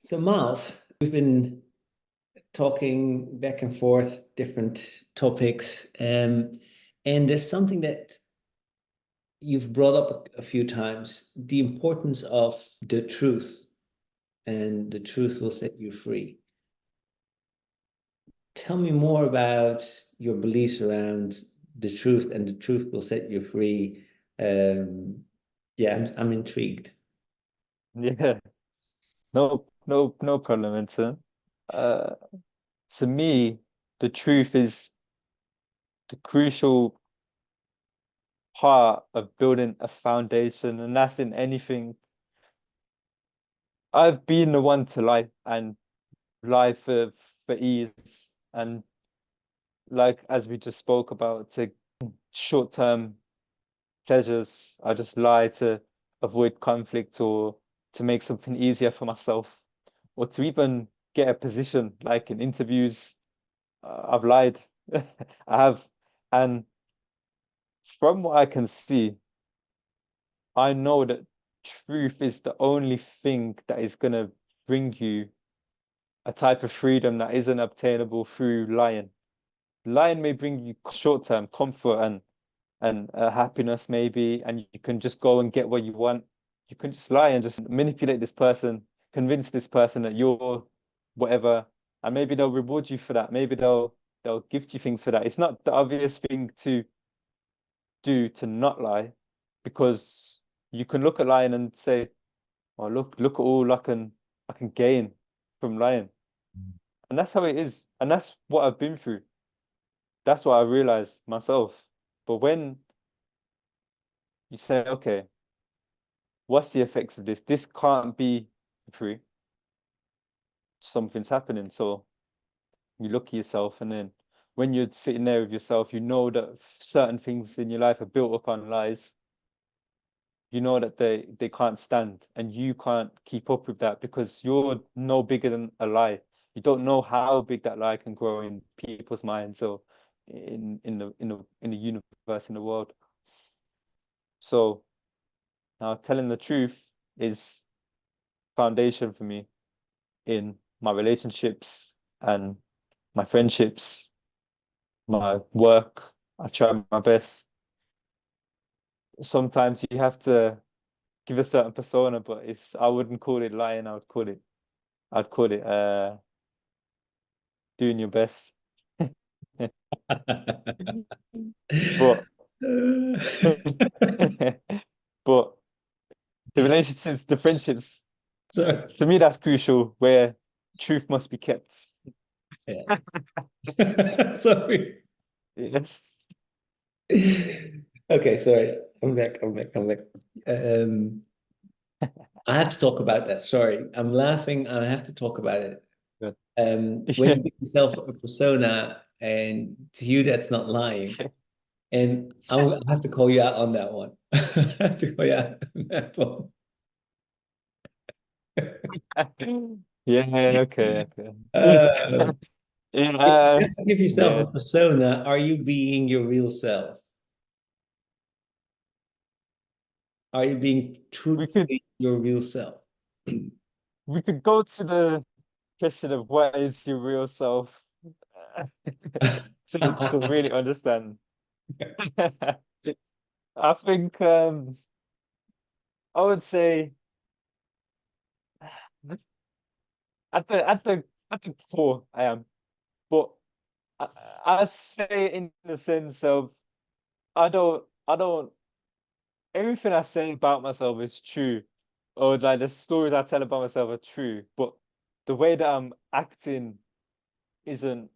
So, Miles, we've been talking back and forth, different topics, and there's something that you've brought up a few times, the importance of the truth, and the truth will set you free. Tell me more about your beliefs around the truth, and the truth will set you free. Um, yeah, I'm intrigued. Yeah, no problem, Vincent. Uh, to me, the truth is the crucial part of building a foundation, and that's in anything. I've been the one to lie and lie for ease, and like as we just spoke about, to short-term pleasures. I just lie to avoid conflict or to make something easier for myself, or to even get a position like in interviews. I've lied. I have. And from what I can see, I know that truth is the only thing that is going to bring you a type of freedom that isn't obtainable through lying. Lying may bring you short-term comfort and happiness maybe, and you can just go and get what you want. You can just lie and just manipulate this person, convince this person that you're whatever, and maybe they'll reward you for that. Maybe they'll gift you things for that. It's not the obvious thing to do to not lie, because you can look at lying and say, "Oh, look at all I can gain from lying," and that's how it is, and that's what I've been through. That's what I realized myself. But when you say, "Okay, what's the effects of this? This can't be true. Something's happening." So you look at yourself, and then when you're sitting there with yourself, you know that certain things in your life are built upon lies. You know that they can't stand, and you can't keep up with that because you're no bigger than a lie. You don't know how big that lie can grow in people's minds, or in the universe, in the world. So now telling the truth is foundation for me in my relationships and my friendships, my work. I try my best. Sometimes you have to give a certain persona, but I wouldn't call it lying. I'd call it doing your best. But but the relationships, the friendships, Sorry. to me that's crucial, where truth must be kept. Yeah. Sorry. Yes. Okay, sorry. I'm back. Um, I have to talk about that. Sorry. I'm laughing. I have to talk about it. Good. When Yeah. you give yourself a persona, and to you that's not lying, and I have to call you out on that one. I have to call you out on that one. Yeah, okay, okay. Uh, if you Yeah, have to give yourself yeah. a persona, are you being your real self? Are you being We could truthfully your real self? we could go to the question of what is your real self, to really understand. I think I would say at the core I am, but I, I say in the sense of I don't everything I say about myself is true, or like the stories I tell about myself are true, but the way that I'm acting isn't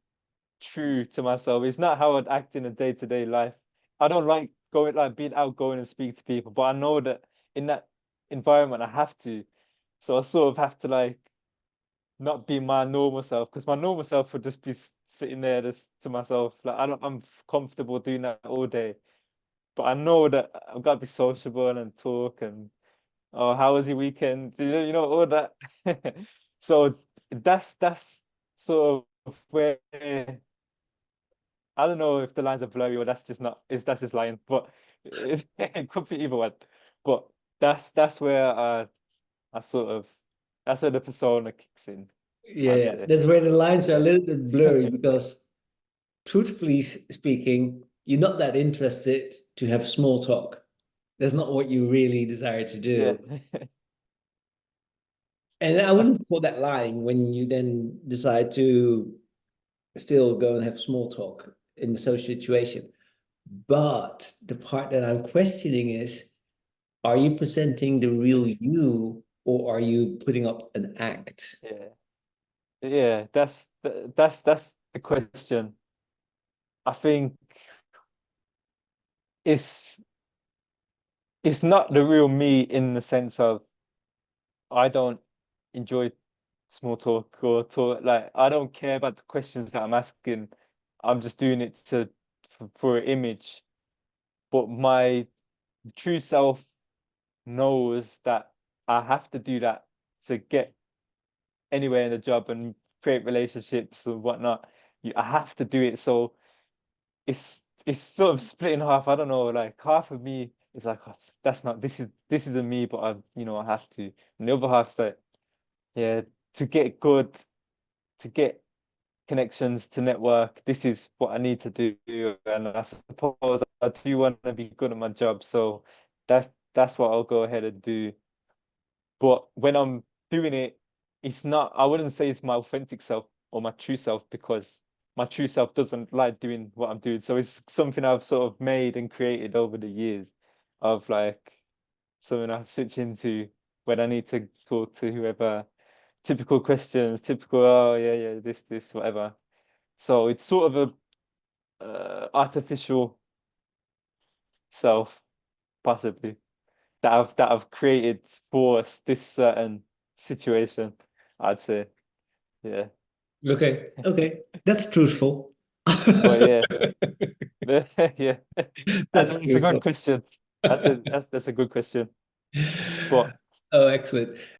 true to myself. It's not how I'd act in a day-to-day life. I don't like going like being outgoing and speak to people, but I know that in that environment I have to. So I sort of have to like not be my normal self, because my normal self would just be sitting there just to myself. Like I'm comfortable doing that all day. But I know that I've got to be sociable and talk and, oh, how was your weekend? All that. So that's sort of where, I don't know if the lines are blurry, or that's just not is that's just lying, but it could be either one. But that's where I sort of that's where the persona kicks in, Yeah, I'd yeah. say. That's where the lines are a little bit blurry because, truthfully speaking, you're not that interested to have small talk. That's not what you really desire to Yeah. do. And I wouldn't call that lying when you then decide to still go and have small talk in the social situation. But the part that I'm questioning is, are you presenting the real you or are you putting up an act? Yeah. Yeah, that's the question. I think it's it's not the real me in the sense of I don't enjoy small talk or talk like I don't care about the questions that I'm asking. I'm just doing it for an image. But my true self knows that I have to do that to get anywhere in the job and create relationships or whatnot. I have to do it. So it's sort of split in half. I don't know, like half of me is like, "Oh, that's not this isn't me, but I have to. And the other half's like, yeah, to get good, to get connections, to network, this is what I need to do. And I suppose I do want to be good at my job. So that's what I'll go ahead and do. But when I'm doing it, it's not, I wouldn't say it's my authentic self or my true self because my true self doesn't like doing what I'm doing. So it's something I've sort of made and created over the years of like something I switch into when I need to talk to whoever. Typical questions, typical, oh yeah, yeah, this, whatever. So it's sort of a artificial self, possibly, that I've created for this certain situation, I'd say. Yeah. Okay, okay. That's truthful. But yeah, yeah. That's That's it's a good truthful. question. That's a good question. But Oh, excellent.